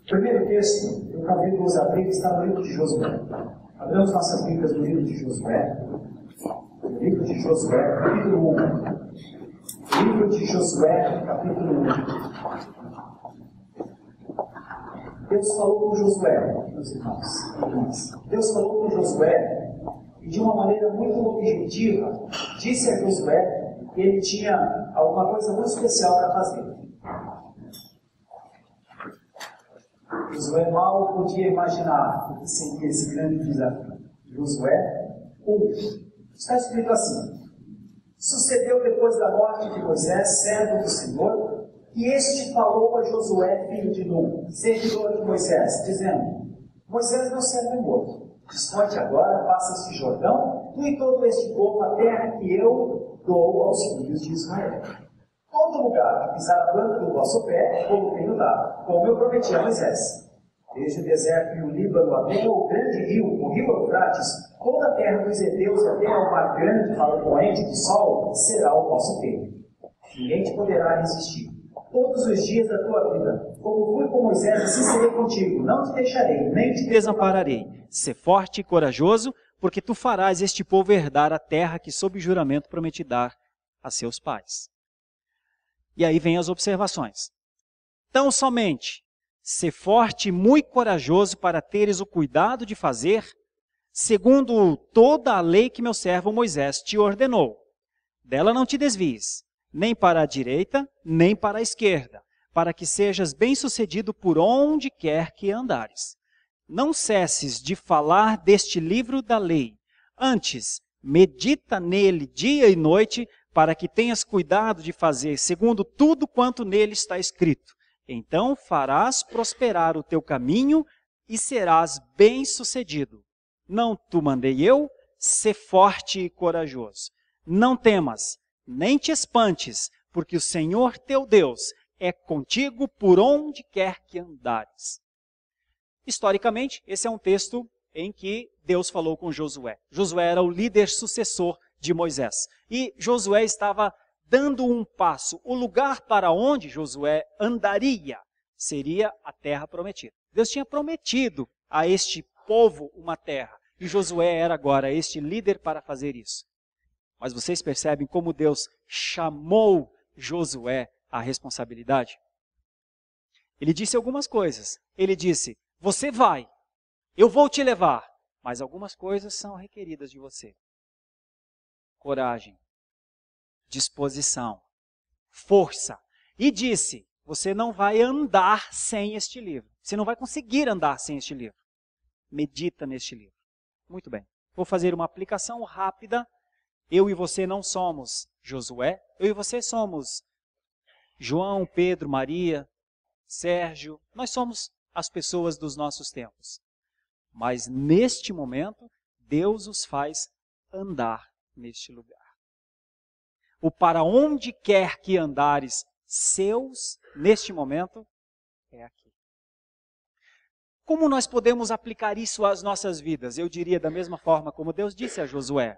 O primeiro texto, eu acabei de usar aqui, está no livro de Josué. Abramos nossas Bíblias no livro de Josué. No livro de Josué, capítulo 1. Livro de Josué, capítulo 1. Deus falou com Josué, meus irmãos. Deus falou com Josué e de uma maneira muito objetiva disse a Josué que ele tinha alguma coisa muito especial para fazer. Josué mal podia imaginar o que seria esse grande desafio. Josué 1. Está escrito assim: sucedeu depois da morte de Moisés, servo do Senhor, e este falou a Josué, filho de Nun, servidor de Moisés, dizendo: Moisés, meu servo é morto. Desponte agora, passa este Jordão, tu e todo este povo, a terra que eu dou aos filhos de Israel. Todo lugar que pisar a planta do vosso pé, como tenho dado, como eu prometi a Moisés. Desde o deserto e o Líbano até o grande rio, o rio Eufrates, toda a terra dos heteus até ao mar grande, para o poente do sol, será o vosso termo. Ninguém te poderá resistir. Todos os dias da tua vida, como fui com Moisés, assim serei contigo. Não te deixarei, nem te desampararei. Sê forte e corajoso, porque tu farás este povo herdar a terra que sob juramento prometi dar a seus pais. E aí vem as observações. Tão somente, sê forte e muito corajoso para teres o cuidado de fazer, segundo toda a lei que meu servo Moisés te ordenou. Dela não te desvies, nem para a direita, nem para a esquerda, para que sejas bem-sucedido por onde quer que andares. Não cesses de falar deste livro da lei. Antes, medita nele dia e noite, para que tenhas cuidado de fazer segundo tudo quanto nele está escrito. Então farás prosperar o teu caminho e serás bem-sucedido. Não te mandei eu? Sê forte e corajoso. Não temas, nem te espantes, porque o Senhor teu Deus é contigo por onde quer que andares. Historicamente, esse é um texto em que Deus falou com Josué. Josué era o líder sucessor de Moisés. E Josué estava dando um passo. O lugar para onde Josué andaria seria a terra prometida. Deus tinha prometido a este povo uma terra. E Josué era agora este líder para fazer isso. Mas vocês percebem como Deus chamou Josué à responsabilidade? Ele disse algumas coisas. Ele disse: você vai, eu vou te levar, mas algumas coisas são requeridas de você. Coragem, disposição, força. E disse: você não vai andar sem este livro. Você não vai conseguir andar sem este livro. Medita neste livro. Muito bem. Vou fazer uma aplicação rápida. Eu e você não somos Josué. Eu e você somos João, Pedro, Maria, Sérgio. Nós somos as pessoas dos nossos tempos. Mas neste momento, Deus os faz andar neste lugar. O para onde quer que andares seus, neste momento, é aqui. Como nós podemos aplicar isso às nossas vidas? Eu diria da mesma forma como Deus disse a Josué.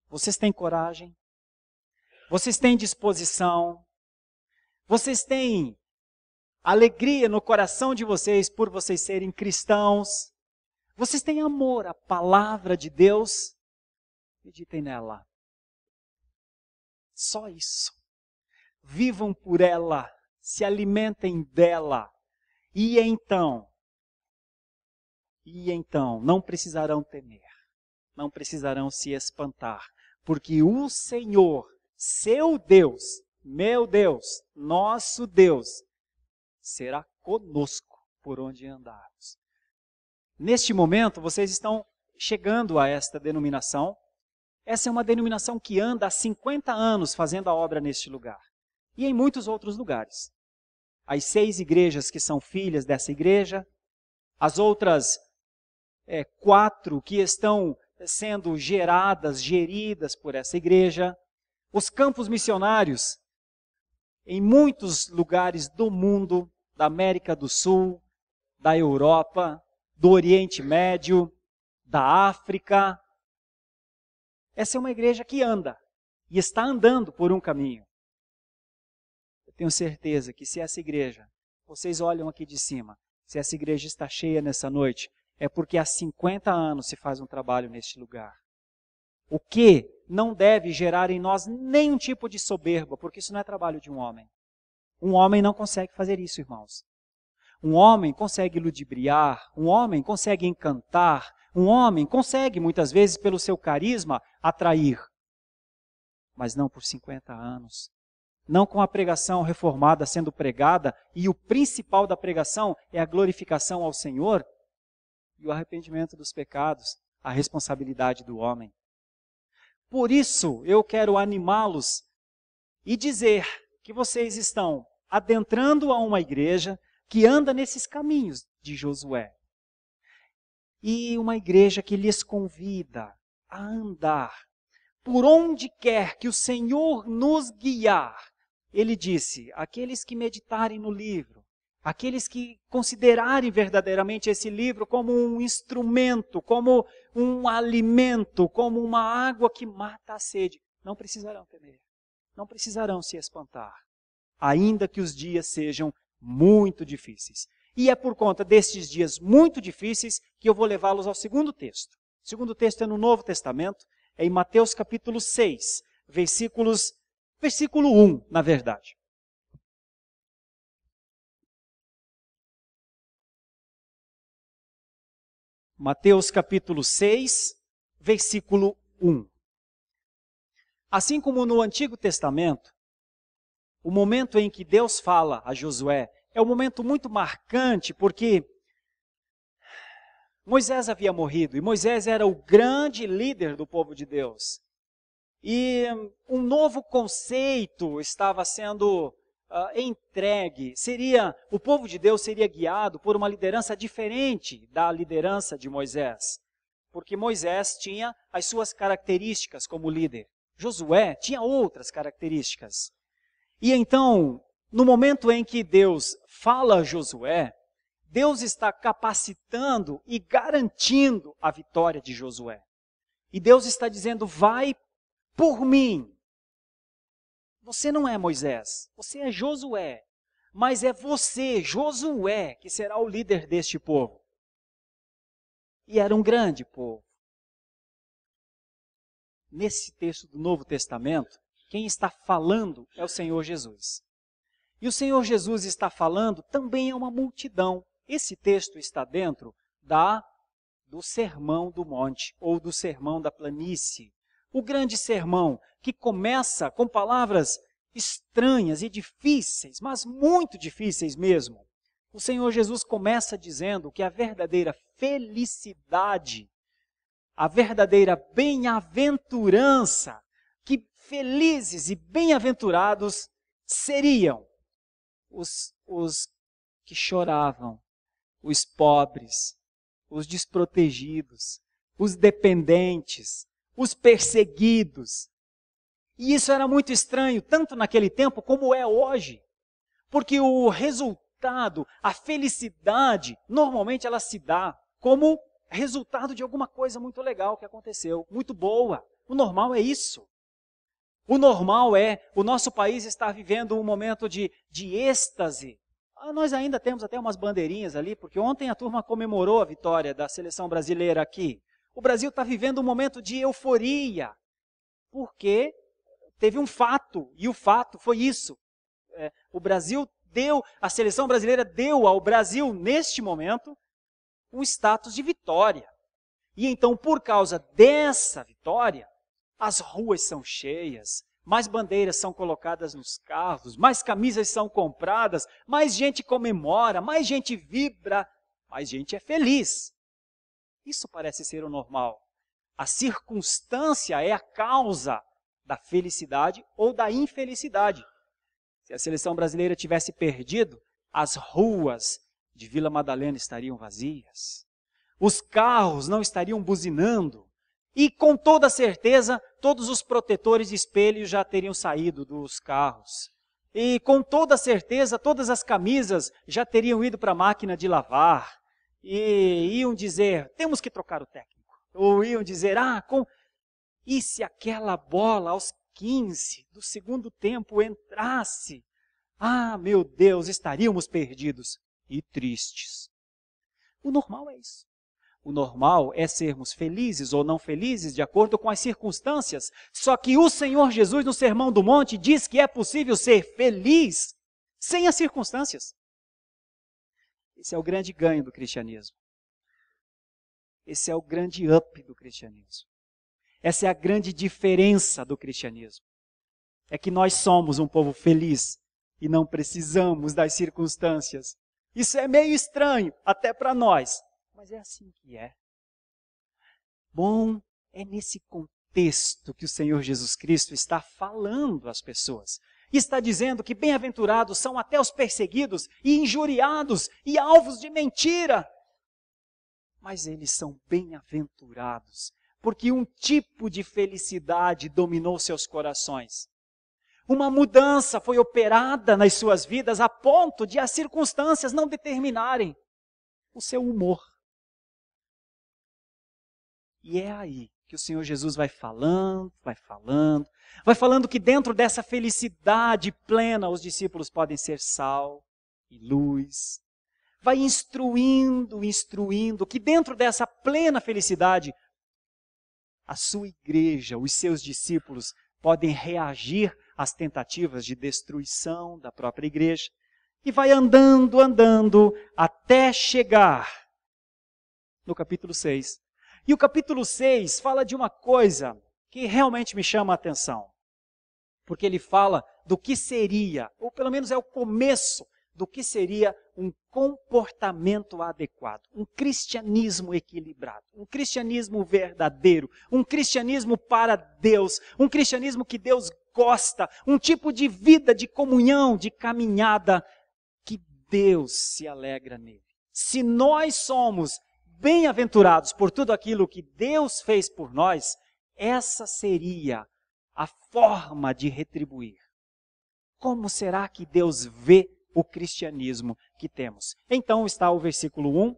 Vocês têm coragem? Vocês têm disposição? Vocês têm alegria no coração de vocês por vocês serem cristãos? Vocês têm amor à palavra de Deus? Meditem nela. Só isso. Vivam por ela, se alimentem dela. E então, não precisarão temer, não precisarão se espantar, porque o Senhor, seu Deus, meu Deus, nosso Deus, será conosco por onde andarmos. Neste momento, vocês estão chegando a esta denominação. Essa é uma denominação que anda há 50 anos fazendo a obra neste lugar. E em muitos outros lugares. As 6 igrejas que são filhas dessa igreja, as outras 4 que estão sendo geridas por essa igreja, os campos missionários em muitos lugares do mundo, da América do Sul, da Europa, do Oriente Médio, da África. Essa é uma igreja que anda e está andando por um caminho. Eu tenho certeza que se essa igreja vocês olham aqui de cima, se essa igreja está cheia nessa noite, é porque há 50 anos se faz um trabalho neste lugar. O que não deve gerar em nós nenhum tipo de soberba, porque isso não é trabalho de um homem. Um homem não consegue fazer isso, irmãos. Um homem consegue ludibriar, um homem consegue encantar, um homem consegue, muitas vezes, pelo seu carisma, atrair. Mas não por 50 anos. Não com a pregação reformada sendo pregada, e o principal da pregação é a glorificação ao Senhor e o arrependimento dos pecados, a responsabilidade do homem. Por isso, eu quero animá-los e dizer que vocês estão adentrando a uma igreja que anda nesses caminhos de Josué. E uma igreja que lhes convida a andar por onde quer que o Senhor nos guiar. Ele disse, aqueles que meditarem no livro, aqueles que considerarem verdadeiramente esse livro como um instrumento, como um alimento, como uma água que mata a sede, não precisarão temer, não precisarão se espantar, ainda que os dias sejam muito difíceis. E é por conta destes dias muito difíceis que eu vou levá-los ao segundo texto. O segundo texto é no Novo Testamento, é em Mateus capítulo 6, versículo 1, na verdade. Mateus capítulo 6, versículo 1. Assim como no Antigo Testamento, o momento em que Deus fala a Josué é um momento muito marcante, porque Moisés havia morrido, e Moisés era o grande líder do povo de Deus. E um novo conceito estava sendo entregue. O povo de Deus seria guiado por uma liderança diferente da liderança de Moisés. Porque Moisés tinha as suas características como líder. Josué tinha outras características. E então, no momento em que Deus fala a Josué, Deus está capacitando e garantindo a vitória de Josué. E Deus está dizendo, vai por mim. Você não é Moisés, você é Josué. Mas é você, Josué, que será o líder deste povo. E era um grande povo. Nesse texto do Novo Testamento, quem está falando é o Senhor Jesus. E o Senhor Jesus está falando também a uma multidão. Esse texto está dentro do Sermão do Monte, ou do Sermão da Planície. O grande sermão que começa com palavras estranhas e difíceis, mas muito difíceis mesmo. O Senhor Jesus começa dizendo que a verdadeira felicidade, a verdadeira bem-aventurança, que felizes e bem-aventurados seriam os que choravam, os pobres, os desprotegidos, os dependentes, os perseguidos. E isso era muito estranho, tanto naquele tempo como é hoje. Porque o resultado, a felicidade, normalmente ela se dá como resultado de alguma coisa muito legal que aconteceu, muito boa. O normal é isso. O normal é o nosso país estar vivendo um momento de êxtase. Nós ainda temos até umas bandeirinhas ali, porque ontem a turma comemorou a vitória da seleção brasileira aqui. O Brasil está vivendo um momento de euforia, porque teve um fato, e o fato foi isso. A seleção brasileira deu ao Brasil, neste momento, um status de vitória. E então, por causa dessa vitória, as ruas são cheias, mais bandeiras são colocadas nos carros, mais camisas são compradas, mais gente comemora, mais gente vibra, mais gente é feliz. Isso parece ser o normal. A circunstância é a causa da felicidade ou da infelicidade. Se a seleção brasileira tivesse perdido, as ruas de Vila Madalena estariam vazias. Os carros não estariam buzinando. E com toda certeza, todos os protetores de espelho já teriam saído dos carros. E com toda certeza, todas as camisas já teriam ido para a máquina de lavar. E iam dizer, temos que trocar o técnico. Ou iam dizer, e se aquela bola aos 15 do segundo tempo entrasse? Ah, meu Deus, estaríamos perdidos e tristes. O normal é isso. O normal é sermos felizes ou não felizes de acordo com as circunstâncias. Só que o Senhor Jesus, no Sermão do Monte, diz que é possível ser feliz sem as circunstâncias. Esse é o grande ganho do cristianismo. Esse é o grande up do cristianismo. Essa é a grande diferença do cristianismo. É que nós somos um povo feliz e não precisamos das circunstâncias. Isso é meio estranho, até para nós. Mas é assim que é. Bom, é nesse contexto que o Senhor Jesus Cristo está falando às pessoas. E está dizendo que bem-aventurados são até os perseguidos e injuriados e alvos de mentira. Mas eles são bem-aventurados, porque um tipo de felicidade dominou seus corações. Uma mudança foi operada nas suas vidas a ponto de as circunstâncias não determinarem o seu humor. E é aí que o Senhor Jesus vai falando que dentro dessa felicidade plena os discípulos podem ser sal e luz. Vai instruindo, que dentro dessa plena felicidade, a sua igreja, os seus discípulos, podem reagir às tentativas de destruição da própria igreja. E vai andando, até chegar no capítulo 6. E o capítulo 6 fala de uma coisa que realmente me chama a atenção. Porque ele fala do que seria, ou pelo menos é o começo, do que seria um comportamento adequado, um cristianismo equilibrado, um cristianismo verdadeiro, um cristianismo para Deus, um cristianismo que Deus gosta, um tipo de vida, de comunhão, de caminhada, que Deus se alegra nele. Se nós somos bem-aventurados por tudo aquilo que Deus fez por nós, essa seria a forma de retribuir. Como será que Deus vê o cristianismo que temos? Então está o versículo 1,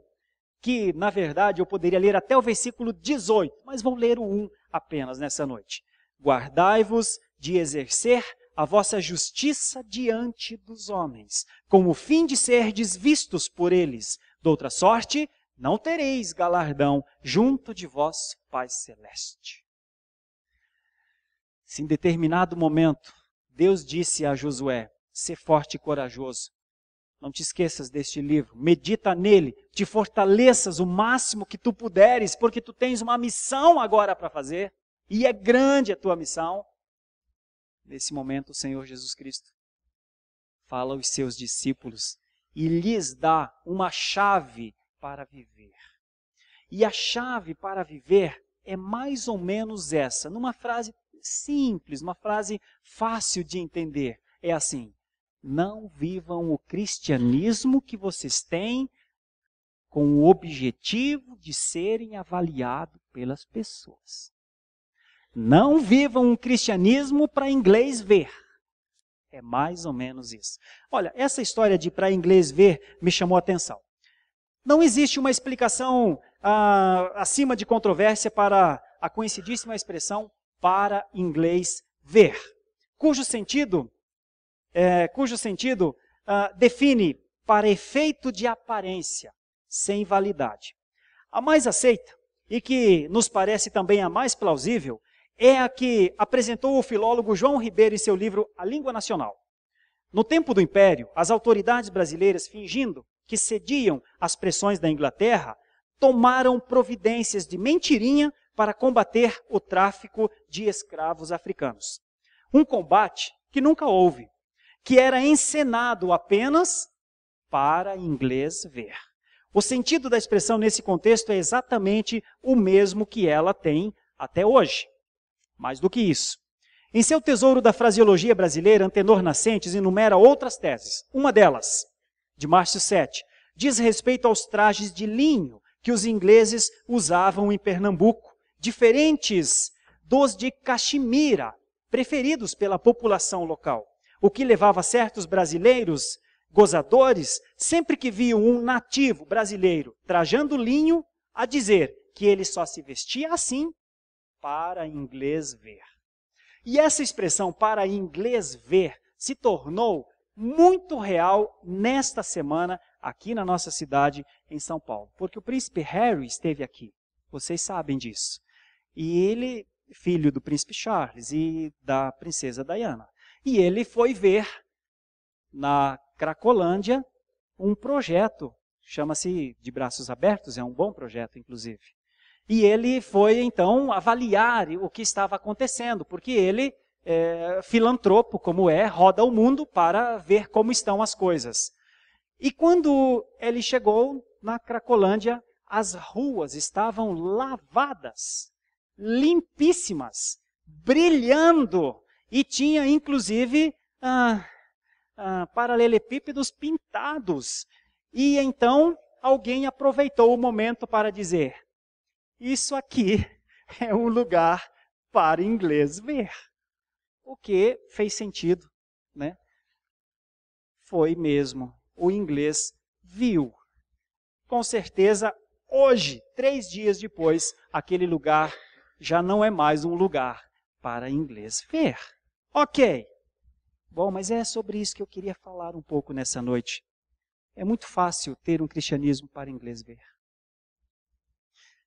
que na verdade eu poderia ler até o versículo 18, mas vou ler o 1 apenas nessa noite. Guardai-vos de exercer a vossa justiça diante dos homens, com o fim de serdes vistos por eles. De outra sorte, não tereis galardão junto de vosso Pai Celeste. Se em determinado momento Deus disse a Josué, sê forte e corajoso, não te esqueças deste livro, medita nele, te fortaleças o máximo que tu puderes, porque tu tens uma missão agora para fazer, e é grande a tua missão. Nesse momento o Senhor Jesus Cristo fala aos seus discípulos e lhes dá uma chave para viver. E a chave para viver é mais ou menos essa, numa frase simples, uma frase fácil de entender. É assim: não vivam o cristianismo que vocês têm com o objetivo de serem avaliados pelas pessoas. Não vivam um cristianismo para inglês ver. É mais ou menos isso. Olha, essa história de para inglês ver me chamou a atenção. Não existe uma explicação acima de controvérsia para a conhecidíssima expressão para inglês ver, cujo sentido define para efeito de aparência, sem validade. A mais aceita, e que nos parece também a mais plausível, é a que apresentou o filólogo João Ribeiro em seu livro A Língua Nacional. No tempo do Império, as autoridades brasileiras, fingindo que cediam às pressões da Inglaterra, tomaram providências de mentirinha para combater o tráfico de escravos africanos. Um combate que nunca houve, que era encenado apenas para inglês ver. O sentido da expressão nesse contexto é exatamente o mesmo que ela tem até hoje. Mais do que isso. Em seu tesouro da fraseologia brasileira, Antenor Nascentes enumera outras teses. Uma delas, de Márcio Sete, diz respeito aos trajes de linho que os ingleses usavam em Pernambuco, diferentes dos de caxemira, preferidos pela população local, o que levava certos brasileiros gozadores, sempre que viam um nativo brasileiro trajando linho, a dizer que ele só se vestia assim para inglês ver. E essa expressão para inglês ver se tornou muito real nesta semana aqui na nossa cidade, em São Paulo. Porque o príncipe Harry esteve aqui, vocês sabem disso. E ele, filho do príncipe Charles e da princesa Diana. E ele foi ver na Cracolândia um projeto, chama-se De Braços Abertos, é um bom projeto, inclusive. E ele foi, então, avaliar o que estava acontecendo, porque ele, filantropo como roda o mundo para ver como estão as coisas. E quando ele chegou na Cracolândia, as ruas estavam lavadas, limpíssimas, brilhando, e tinha, inclusive, paralelepípedos pintados. E então alguém aproveitou o momento para dizer: isso aqui é um lugar para inglês ver. O que fez sentido, né? Foi mesmo. O inglês viu. Com certeza, hoje, 3 dias depois, aquele lugar já não é mais um lugar para inglês ver. Ok. Bom, mas é sobre isso que eu queria falar um pouco nessa noite. É muito fácil ter um cristianismo para inglês ver.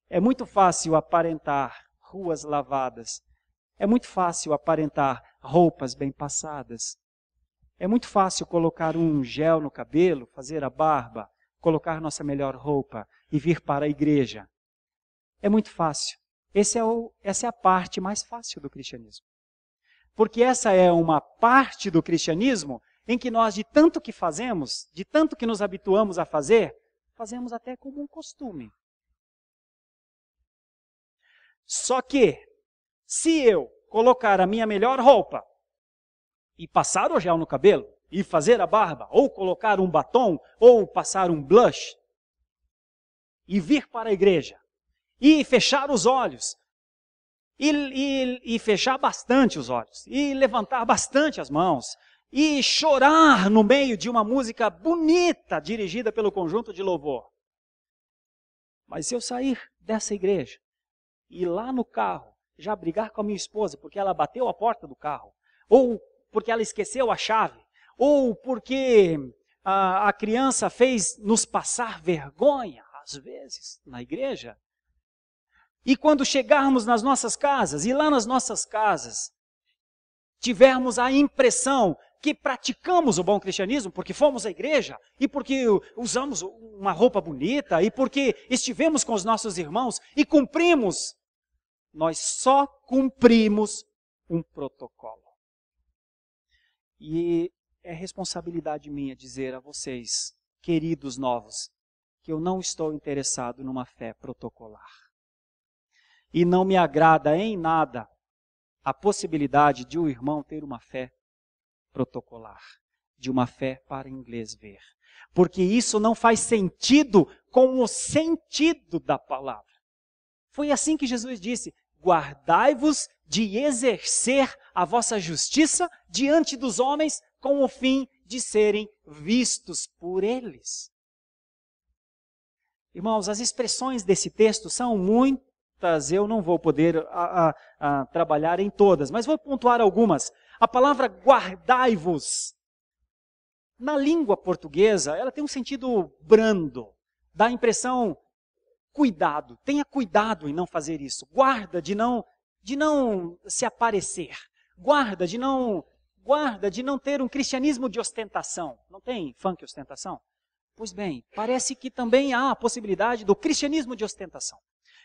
É muito fácil aparentar ruas lavadas. É muito fácil aparentar roupas bem passadas. É muito fácil colocar um gel no cabelo, fazer a barba, colocar nossa melhor roupa e vir para a igreja. É muito fácil. Essa é a parte mais fácil do cristianismo. Porque essa é uma parte do cristianismo em que nós, de tanto que fazemos, de tanto que nos habituamos a fazer, fazemos até como um costume. Só que, se eu colocar a minha melhor roupa e passar o gel no cabelo, e fazer a barba, ou colocar um batom, ou passar um blush, e vir para a igreja, e fechar os olhos, e fechar bastante os olhos, e levantar bastante as mãos, e chorar no meio de uma música bonita, dirigida pelo conjunto de louvor. Mas se eu sair dessa igreja, e ir lá no carro, já brigar com a minha esposa, porque ela bateu a porta do carro, ou porque ela esqueceu a chave, ou porque a criança fez nos passar vergonha, às vezes, na igreja. E quando chegarmos nas nossas casas, e lá nas nossas casas, tivermos a impressão que praticamos o bom cristianismo, porque fomos à igreja, e porque usamos uma roupa bonita, e porque estivemos com os nossos irmãos, e cumprimos, nós só cumprimos um protocolo. E é responsabilidade minha dizer a vocês, queridos novos, que eu não estou interessado numa fé protocolar. E não me agrada em nada a possibilidade de um irmão ter uma fé protocolar, de uma fé para inglês ver. Porque isso não faz sentido com o sentido da palavra. Foi assim que Jesus disse: guardai-vos de exercer a vossa justiça diante dos homens com o fim de serem vistos por eles. Irmãos, as expressões desse texto são muitas, eu não vou poder trabalhar em todas, mas vou pontuar algumas. A palavra guardai-vos, na língua portuguesa, ela tem um sentido brando, dá a impressão, cuidado, tenha cuidado em não fazer isso, guarda de não se aparecer, guarda de não ter um cristianismo de ostentação. Não tem funk ostentação? Pois bem, parece que também há a possibilidade do cristianismo de ostentação.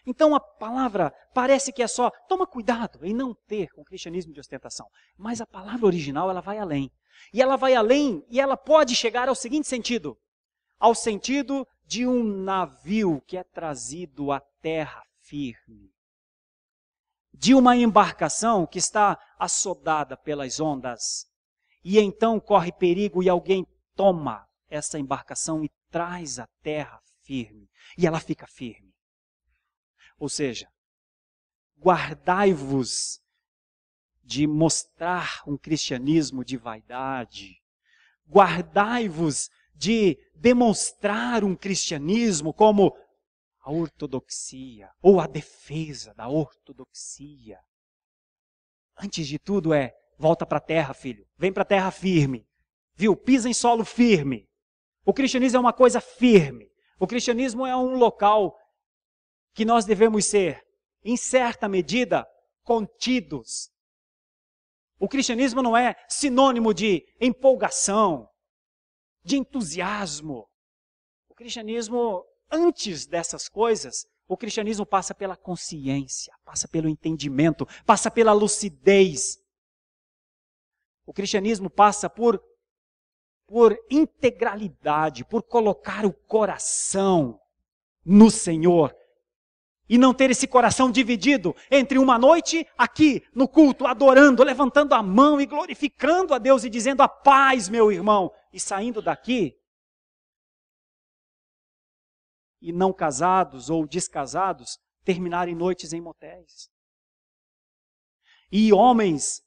Então a palavra parece que é só, toma cuidado em não ter um cristianismo de ostentação. Mas a palavra original, ela vai além. E ela vai além, e ela pode chegar ao seguinte sentido. Ao sentido de um navio que é trazido à terra firme. De uma embarcação que está assodada pelas ondas. E então corre perigo e alguém toma essa embarcação e traz à terra firme. E ela fica firme. Ou seja, guardai-vos de mostrar um cristianismo de vaidade. Guardai-vos de demonstrar um cristianismo como a ortodoxia, ou a defesa da ortodoxia. Antes de tudo volta para a terra, filho. Vem para a terra firme. Viu? Pisa em solo firme. O cristianismo é uma coisa firme. O cristianismo é um local que nós devemos ser, em certa medida, contidos. O cristianismo não é sinônimo de empolgação, de entusiasmo. O cristianismo, antes dessas coisas, o cristianismo passa pela consciência, passa pelo entendimento, passa pela lucidez. O cristianismo passa por integralidade, por colocar o coração no Senhor. E não ter esse coração dividido entre uma noite aqui no culto, adorando, levantando a mão e glorificando a Deus e dizendo a paz, meu irmão, e saindo daqui. E não casados ou descasados terminarem noites em motéis. E homens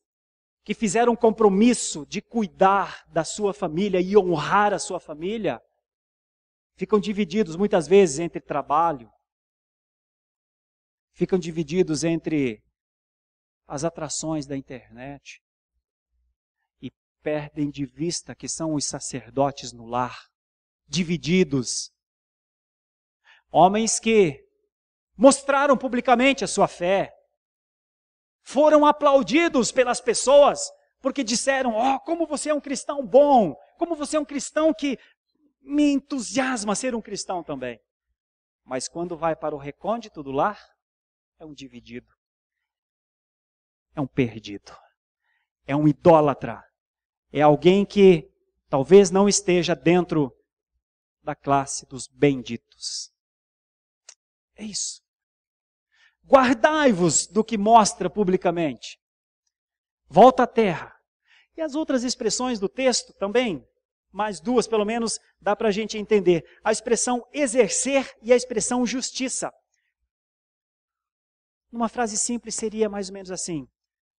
que fizeram um compromisso de cuidar da sua família e honrar a sua família, ficam divididos muitas vezes entre trabalho, ficam divididos entre as atrações da internet e perdem de vista que são os sacerdotes no lar, divididos. Homens que mostraram publicamente a sua fé, foram aplaudidos pelas pessoas, porque disseram, como você é um cristão bom, como você é um cristão que me entusiasma ser um cristão também. Mas quando vai para o recôndito do lar, é um dividido, é um perdido, é um idólatra, é alguém que talvez não esteja dentro da classe dos benditos. É isso. Guardai-vos do que mostra publicamente. Volta à terra. E as outras expressões do texto também, mais duas pelo menos, dá para a gente entender. A expressão exercer e a expressão justiça. Numa frase simples seria mais ou menos assim: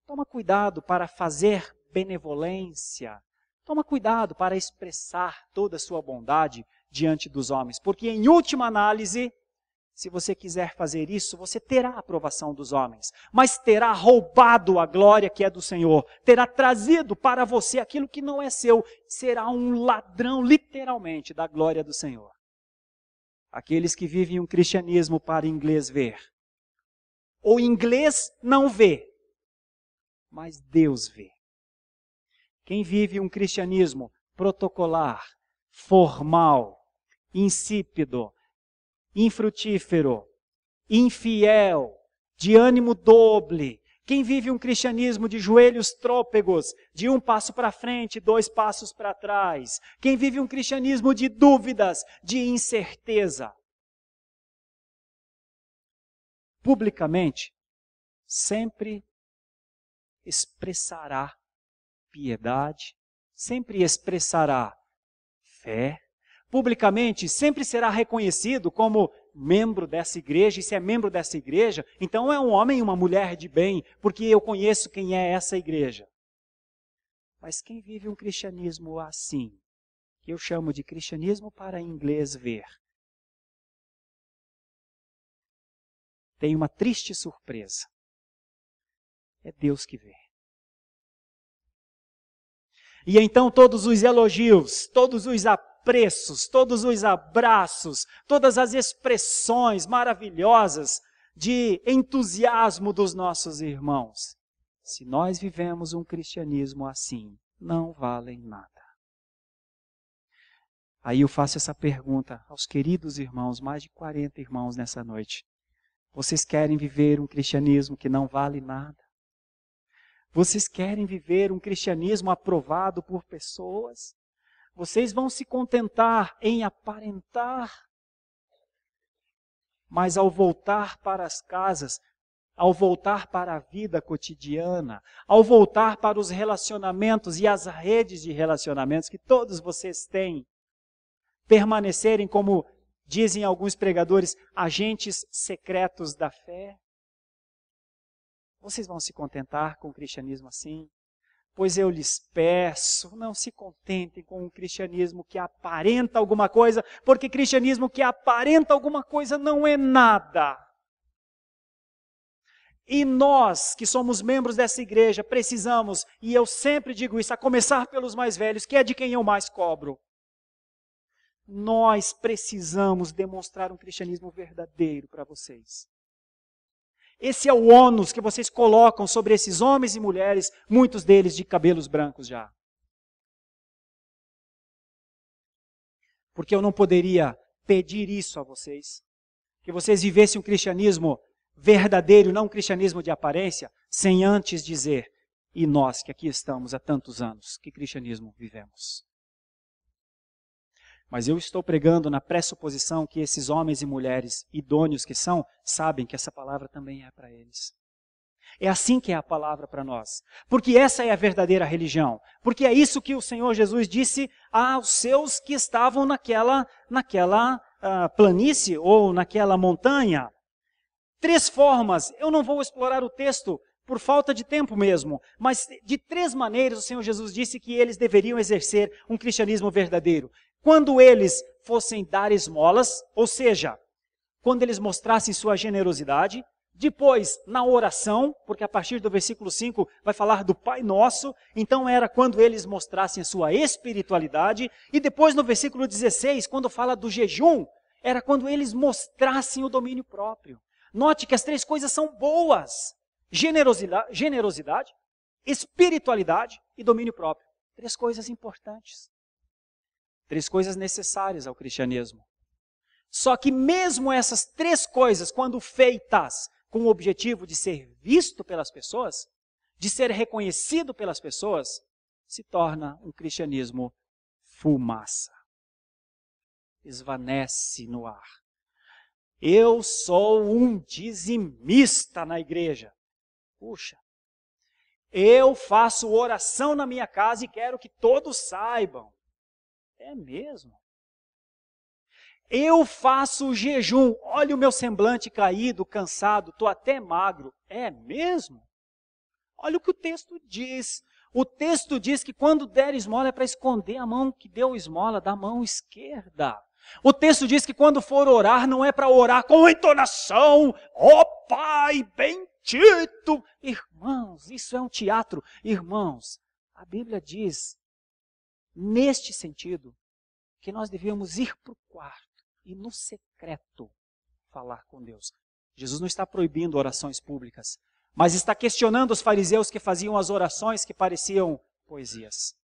toma cuidado para fazer benevolência. Toma cuidado para expressar toda a sua bondade diante dos homens. Porque em última análise, se você quiser fazer isso, você terá a aprovação dos homens, mas terá roubado a glória que é do Senhor, terá trazido para você aquilo que não é seu, será um ladrão, literalmente, da glória do Senhor. Aqueles que vivem um cristianismo para inglês ver. O inglês não vê, mas Deus vê. Quem vive um cristianismo protocolar, formal, insípido, infrutífero, infiel, de ânimo doble. Quem vive um cristianismo de joelhos trôpegos, de um passo para frente, 2 passos para trás. Quem vive um cristianismo de dúvidas, de incerteza. Publicamente, sempre expressará piedade, sempre expressará fé. Publicamente, sempre será reconhecido como membro dessa igreja, e se é membro dessa igreja, então é um homem e uma mulher de bem, porque eu conheço quem é essa igreja. Mas quem vive um cristianismo assim, que eu chamo de cristianismo para inglês ver, tem uma triste surpresa. É Deus que vê. E então todos os elogios, todos os apreços, todos os abraços, todas as expressões maravilhosas de entusiasmo dos nossos irmãos, se nós vivemos um cristianismo assim, não valem nada. Aí eu faço essa pergunta aos queridos irmãos, mais de 40 irmãos nessa noite. Vocês querem viver um cristianismo que não vale nada? Vocês querem viver um cristianismo aprovado por pessoas? Vocês vão se contentar em aparentar, mas ao voltar para as casas, ao voltar para a vida cotidiana, ao voltar para os relacionamentos e as redes de relacionamentos que todos vocês têm, permanecerem como dizem alguns pregadores, agentes secretos da fé? Vocês vão se contentar com o cristianismo assim? Pois eu lhes peço, não se contentem com um cristianismo que aparenta alguma coisa, porque cristianismo que aparenta alguma coisa não é nada. E nós, que somos membros dessa igreja, precisamos, e eu sempre digo isso, a começar pelos mais velhos, que é de quem eu mais cobro. Nós precisamos demonstrar um cristianismo verdadeiro para vocês. Esse é o ônus que vocês colocam sobre esses homens e mulheres, muitos deles de cabelos brancos já. Porque eu não poderia pedir isso a vocês, que vocês vivessem um cristianismo verdadeiro, não um cristianismo de aparência, sem antes dizer, e nós que aqui estamos há tantos anos, que cristianismo vivemos? Mas eu estou pregando na pressuposição que esses homens e mulheres idôneos que são, sabem que essa palavra também é para eles. É assim que é a palavra para nós. Porque essa é a verdadeira religião. Porque é isso que o Senhor Jesus disse aos seus que estavam naquela planície ou naquela montanha. 3 formas, eu não vou explorar o texto por falta de tempo mesmo, mas de 3 maneiras o Senhor Jesus disse que eles deveriam exercer um cristianismo verdadeiro. Quando eles fossem dar esmolas, ou seja, quando eles mostrassem sua generosidade. Depois, na oração, porque a partir do versículo 5 vai falar do Pai Nosso, então era quando eles mostrassem a sua espiritualidade. E depois no versículo 16, quando fala do jejum, era quando eles mostrassem o domínio próprio. Note que as 3 coisas são boas: generosidade, espiritualidade e domínio próprio. 3 coisas importantes. 3 coisas necessárias ao cristianismo. Só que mesmo essas 3 coisas, quando feitas com o objetivo de ser visto pelas pessoas, de ser reconhecido pelas pessoas, se torna um cristianismo fumaça. Esvanece no ar. Eu sou um dizimista na igreja. Puxa, eu faço oração na minha casa e quero que todos saibam. É mesmo? Eu faço jejum, olha o meu semblante caído, cansado, estou até magro. É mesmo? Olha o que o texto diz. O texto diz que quando der esmola é para esconder a mão que deu esmola da mão esquerda. O texto diz que quando for orar não é para orar com entonação, ó Pai bendito. Irmãos, isso é um teatro. Irmãos, a Bíblia diz, neste sentido, que nós devíamos ir para o quarto e no secreto falar com Deus. Jesus não está proibindo orações públicas, mas está questionando os fariseus que faziam as orações que pareciam poesias.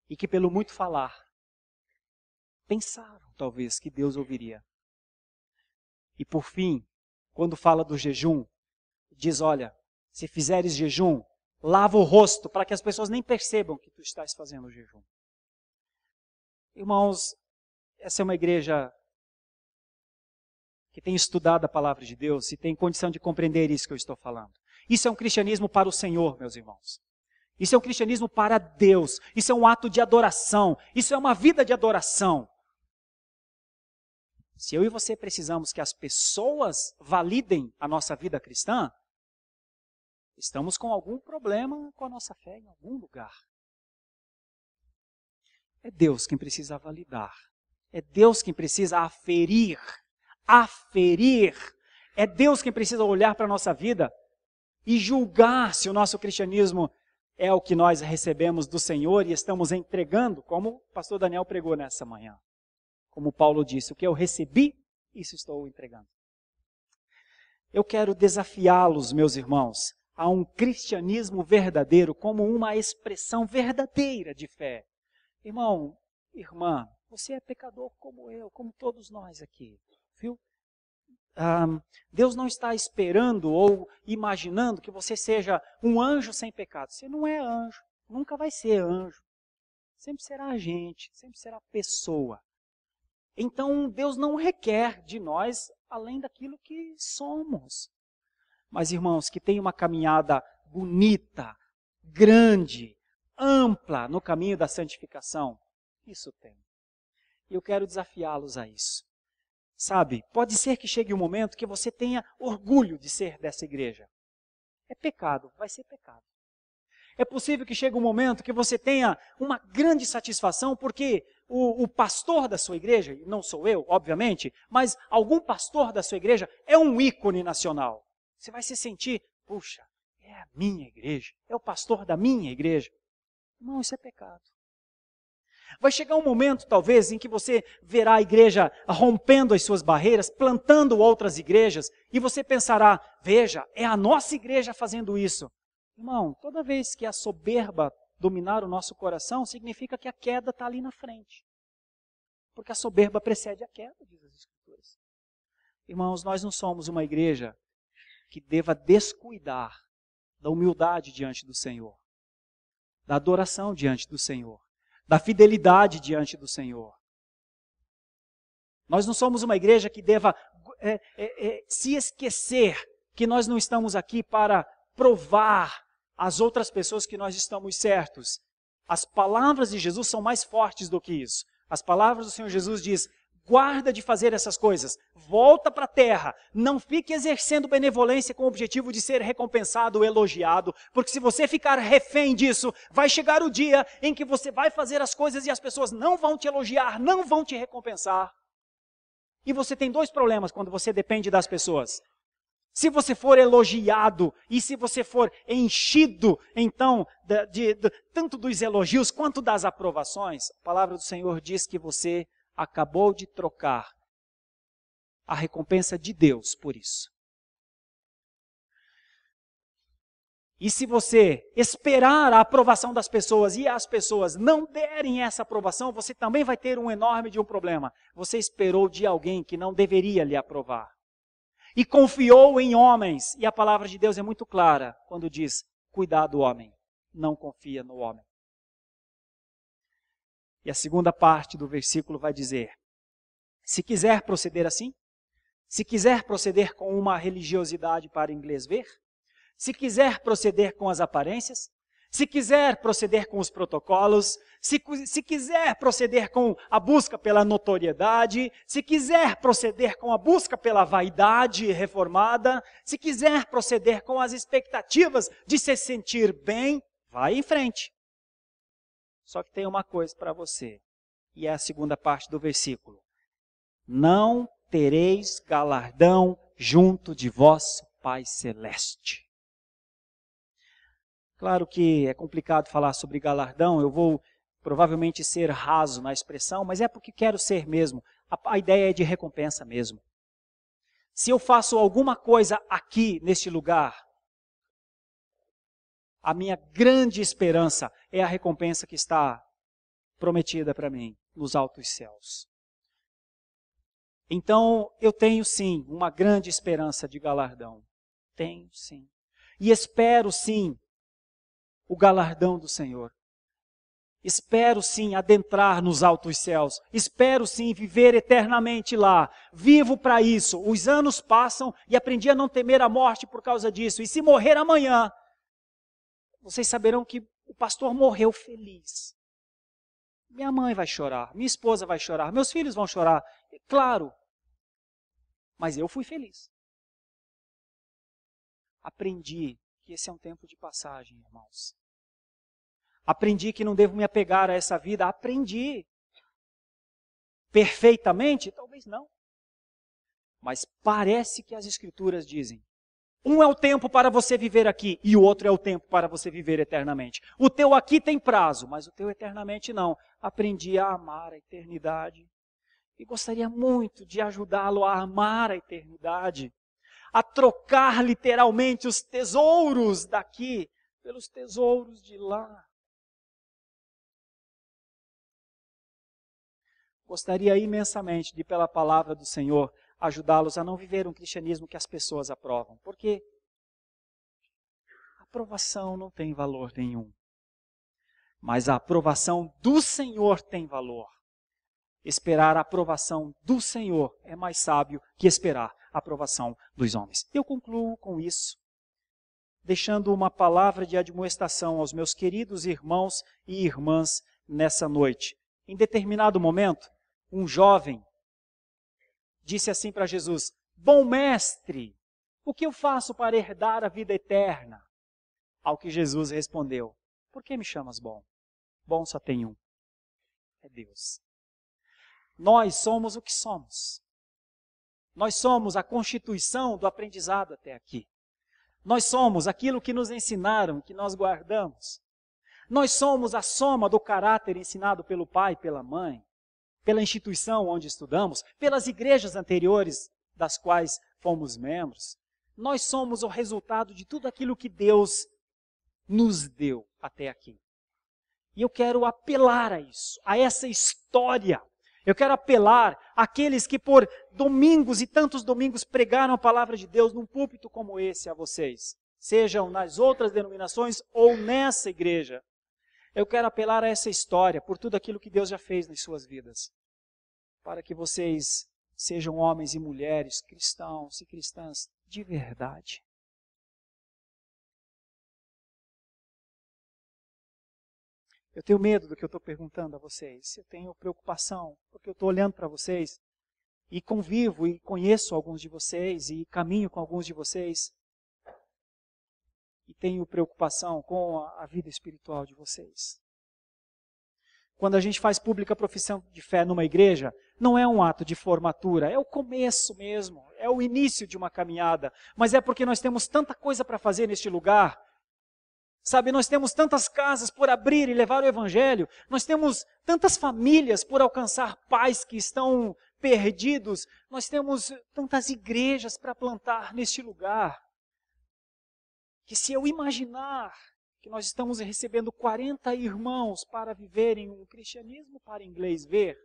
E que pelo muito falar, pensaram talvez que Deus ouviria. E por fim, quando fala do jejum, diz, olha, se fizeres jejum, lava o rosto para que as pessoas nem percebam que tu estás fazendo jejum. Irmãos, essa é uma igreja que tem estudado a palavra de Deus e tem condição de compreender isso que eu estou falando. Isso é um cristianismo para o Senhor, meus irmãos. Isso é um cristianismo para Deus. Isso é um ato de adoração. Isso é uma vida de adoração. Se eu e você precisamos que as pessoas validem a nossa vida cristã, estamos com algum problema com a nossa fé em algum lugar. É Deus quem precisa validar. É Deus quem precisa aferir. É Deus quem precisa olhar para a nossa vida e julgar se o nosso cristianismo é o que nós recebemos do Senhor e estamos entregando, como o pastor Daniel pregou nessa manhã. Como Paulo disse, o que eu recebi, isso estou entregando. Eu quero desafiá-los, meus irmãos, a um cristianismo verdadeiro como uma expressão verdadeira de fé. Irmão, irmã, você é pecador como eu, como todos nós aqui, viu? Deus não está esperando ou imaginando que você seja um anjo sem pecado. Você não é anjo, nunca vai ser anjo. Sempre será agente, sempre será pessoa. Então, Deus não requer de nós além daquilo que somos. Mas, irmãos, que tem uma caminhada bonita, grande, ampla no caminho da santificação, isso tem. E eu quero desafiá-los a isso. Sabe, pode ser que chegue um momento que você tenha orgulho de ser dessa igreja. É pecado, vai ser pecado. É possível que chegue um momento que você tenha uma grande satisfação porque o pastor da sua igreja, não sou eu, obviamente, mas algum pastor da sua igreja é um ícone nacional. Você vai se sentir, puxa, é a minha igreja, é o pastor da minha igreja. Não, isso é pecado. Vai chegar um momento, talvez, em que você verá a igreja rompendo as suas barreiras, plantando outras igrejas, e você pensará, veja, é a nossa igreja fazendo isso. Irmão, toda vez que a soberba dominar o nosso coração, significa que a queda está ali na frente. Porque a soberba precede a queda, diz as Escrituras. Irmãos, nós não somos uma igreja que deva descuidar da humildade diante do Senhor, da adoração diante do Senhor, da fidelidade diante do Senhor. Nós não somos uma igreja que deva se esquecer que nós não estamos aqui para provar às outras pessoas que nós estamos certos. As palavras de Jesus são mais fortes do que isso. As palavras do Senhor Jesus diz: guarda de fazer essas coisas, volta para a terra, não fique exercendo benevolência com o objetivo de ser recompensado ou elogiado, porque se você ficar refém disso, vai chegar o dia em que você vai fazer as coisas e as pessoas não vão te elogiar, não vão te recompensar. E você tem dois problemas quando você depende das pessoas. Se você for elogiado e se você for enchido, então, tanto dos elogios quanto das aprovações, a palavra do Senhor diz que você acabou de trocar a recompensa de Deus por isso. E se você esperar a aprovação das pessoas e as pessoas não derem essa aprovação, você também vai ter um enorme problema. Você esperou de alguém que não deveria lhe aprovar. E confiou em homens. E a palavra de Deus é muito clara quando diz: cuidado do homem, não confia no homem. E a segunda parte do versículo vai dizer: se quiser proceder assim, se quiser proceder com uma religiosidade para inglês ver, se quiser proceder com as aparências, se quiser proceder com os protocolos, se quiser proceder com a busca pela notoriedade, se quiser proceder com a busca pela vaidade reformada, se quiser proceder com as expectativas de se sentir bem, vai em frente. Só que tem uma coisa para você, e é a segunda parte do versículo: não tereis galardão junto de vosso Pai Celeste. Claro que é complicado falar sobre galardão, eu vou provavelmente ser raso na expressão, mas é porque quero ser mesmo. A ideia é de recompensa mesmo. Se eu faço alguma coisa aqui, neste lugar, a minha grande esperança é a recompensa que está prometida para mim nos altos céus. Então, eu tenho sim uma grande esperança de galardão. Tenho sim. E espero sim o galardão do Senhor. Espero sim adentrar nos altos céus. Espero sim viver eternamente lá. Vivo para isso. Os anos passam e aprendi a não temer a morte por causa disso. E se morrer amanhã, vocês saberão que o pastor morreu feliz. Minha mãe vai chorar, minha esposa vai chorar, meus filhos vão chorar. Claro. Mas eu fui feliz. Aprendi que esse é um tempo de passagem, irmãos. Aprendi que não devo me apegar a essa vida. Aprendi. Perfeitamente? Talvez não. Mas parece que as Escrituras dizem: um é o tempo para você viver aqui e o outro é o tempo para você viver eternamente. O teu aqui tem prazo, mas o teu eternamente não. Aprendi a amar a eternidade. E gostaria muito de ajudá-lo a amar a eternidade. A trocar literalmente os tesouros daqui pelos tesouros de lá. Gostaria imensamente de, pela palavra do Senhor, ajudá-los a não viver um cristianismo que as pessoas aprovam. Porque a aprovação não tem valor nenhum. Mas a aprovação do Senhor tem valor. Esperar a aprovação do Senhor é mais sábio que esperar a aprovação dos homens. Eu concluo com isso, deixando uma palavra de admoestação aos meus queridos irmãos e irmãs nessa noite. Em determinado momento, um jovem disse assim para Jesus: bom mestre, o que eu faço para herdar a vida eterna? Ao que Jesus respondeu: por que me chamas bom? Bom só tem um, é Deus. Nós somos o que somos. Nós somos a constituição do aprendizado até aqui. Nós somos aquilo que nos ensinaram, que nós guardamos. Nós somos a soma do caráter ensinado pelo pai e pela mãe, pela instituição onde estudamos, pelas igrejas anteriores das quais fomos membros. Nós somos o resultado de tudo aquilo que Deus nos deu até aqui. E eu quero apelar a isso, a essa história. Eu quero apelar àqueles que por domingos e tantos domingos pregaram a palavra de Deus num púlpito como esse a vocês, sejam nas outras denominações ou nessa igreja. Eu quero apelar a essa história por tudo aquilo que Deus já fez nas suas vidas, para que vocês sejam homens e mulheres, cristãos e cristãs de verdade. Eu tenho medo do que eu estou perguntando a vocês. Eu tenho preocupação, porque eu estou olhando para vocês e convivo e conheço alguns de vocês e caminho com alguns de vocês. E tenho preocupação com a vida espiritual de vocês. Quando a gente faz pública profissão de fé numa igreja, não é um ato de formatura, é o começo mesmo, é o início de uma caminhada. Mas é porque nós temos tanta coisa para fazer neste lugar. Sabe, nós temos tantas casas por abrir e levar o evangelho, nós temos tantas famílias por alcançar pais que estão perdidos, nós temos tantas igrejas para plantar neste lugar, que se eu imaginar que nós estamos recebendo 40 irmãos para viverem um cristianismo para inglês ver,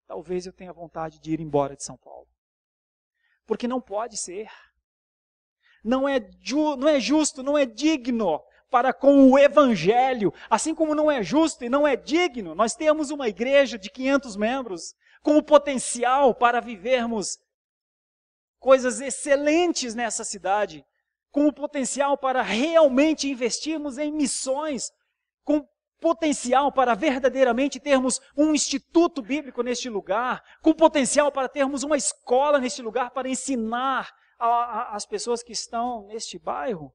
talvez eu tenha vontade de ir embora de São Paulo. Porque não pode ser. Não é justo, não é digno para com o evangelho, assim como não é justo e não é digno, nós temos uma igreja de 500 membros, com o potencial para vivermos coisas excelentes nessa cidade, com o potencial para realmente investirmos em missões, com potencial para verdadeiramente termos um instituto bíblico neste lugar, com potencial para termos uma escola neste lugar para ensinar as pessoas que estão neste bairro,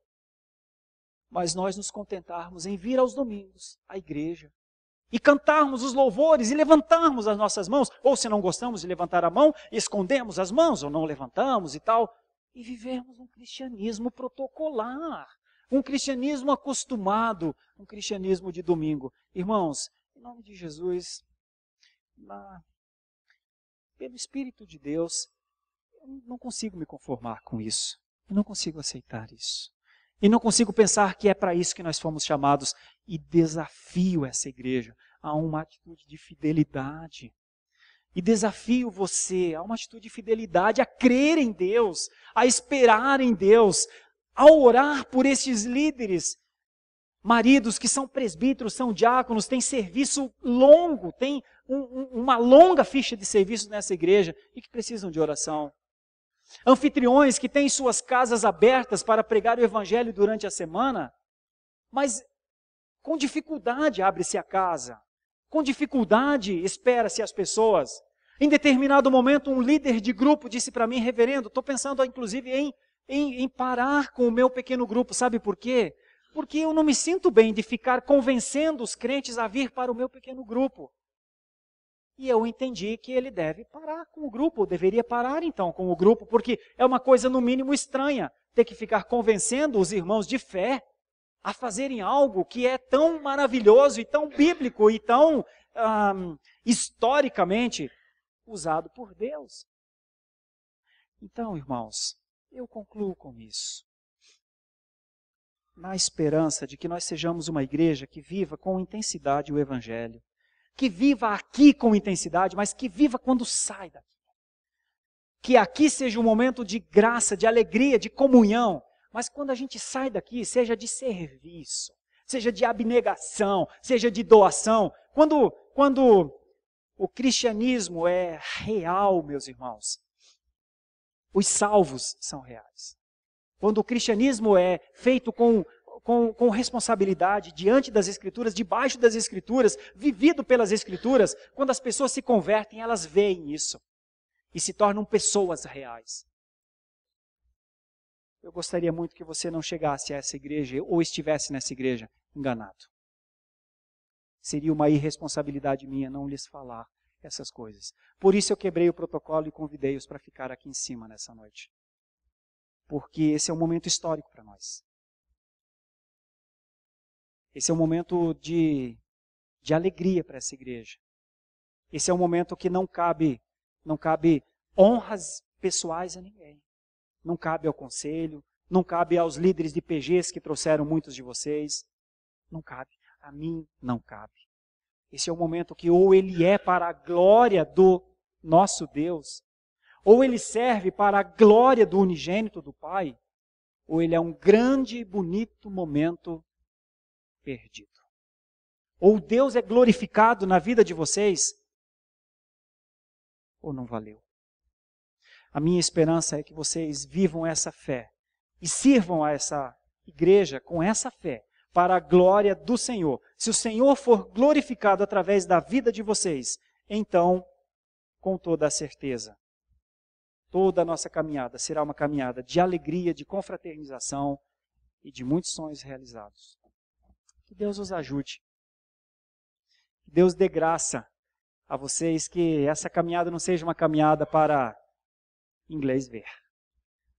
mas nós nos contentarmos em vir aos domingos à igreja e cantarmos os louvores e levantarmos as nossas mãos, ou se não gostamos de levantar a mão, escondemos as mãos ou não levantamos e tal, e vivermos um cristianismo protocolar, um cristianismo acostumado, um cristianismo de domingo. Irmãos, em nome de Jesus, pelo Espírito de Deus, eu não consigo me conformar com isso. Eu não consigo aceitar isso. E não consigo pensar que é para isso que nós fomos chamados. E desafio essa igreja a uma atitude de fidelidade. E desafio você a uma atitude de fidelidade, a crer em Deus, a esperar em Deus, a orar por esses líderes. Maridos que são presbíteros, são diáconos, têm serviço longo, têm uma longa ficha de serviço nessa igreja e que precisam de oração. Anfitriões que têm suas casas abertas para pregar o evangelho durante a semana, mas com dificuldade abre-se a casa, com dificuldade espera-se as pessoas. Em determinado momento um líder de grupo disse para mim: reverendo, estou pensando inclusive em parar com o meu pequeno grupo, sabe por quê? Porque eu não me sinto bem de ficar convencendo os crentes a vir para o meu pequeno grupo. E eu entendi que ele deve parar com o grupo, ou deveria parar então com o grupo, porque é uma coisa no mínimo estranha ter que ficar convencendo os irmãos de fé a fazerem algo que é tão maravilhoso e tão bíblico e tão historicamente usado por Deus. Então, irmãos, eu concluo com isso. Na esperança de que nós sejamos uma igreja que viva com intensidade o evangelho, que viva aqui com intensidade, mas que viva quando sai daqui. Que aqui seja um momento de graça, de alegria, de comunhão, mas quando a gente sai daqui, seja de serviço, seja de abnegação, seja de doação. Quando o cristianismo é real, meus irmãos, os salvos são reais. Quando o cristianismo é feito com responsabilidade, diante das Escrituras, debaixo das Escrituras, vivido pelas Escrituras, quando as pessoas se convertem, elas veem isso e se tornam pessoas reais. Eu gostaria muito que você não chegasse a essa igreja ou estivesse nessa igreja enganado. Seria uma irresponsabilidade minha não lhes falar essas coisas. Por isso eu quebrei o protocolo e convidei-os para ficar aqui em cima nessa noite. porque esse é um momento histórico para nós. Esse é um momento de alegria para essa igreja. Esse é um momento que não cabe honras pessoais a ninguém. Não cabe ao conselho, não cabe aos líderes de PGs que trouxeram muitos de vocês. Não cabe. A mim não cabe. Esse é um momento que ou ele é para a glória do nosso Deus, ou ele serve para a glória do unigênito do Pai, ou ele é um grande e bonito momento perdido. Ou Deus é glorificado na vida de vocês, ou não valeu. A minha esperança é que vocês vivam essa fé e sirvam a essa igreja com essa fé, para a glória do Senhor. Se o Senhor for glorificado através da vida de vocês, então, com toda a certeza, toda a nossa caminhada será uma caminhada de alegria, de confraternização e de muitos sonhos realizados. Que Deus os ajude. Que Deus dê graça a vocês, que essa caminhada não seja uma caminhada para inglês ver.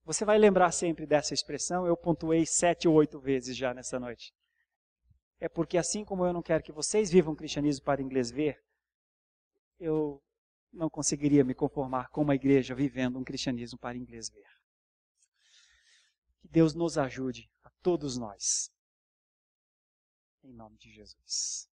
Você vai lembrar sempre dessa expressão, eu pontuei 7 ou 8 vezes já nessa noite. É porque assim como eu não quero que vocês vivam o cristianismo para inglês ver, eu não conseguiria me conformar com uma igreja vivendo um cristianismo para inglês ver. Que Deus nos ajude, a todos nós. Em nome de Jesus.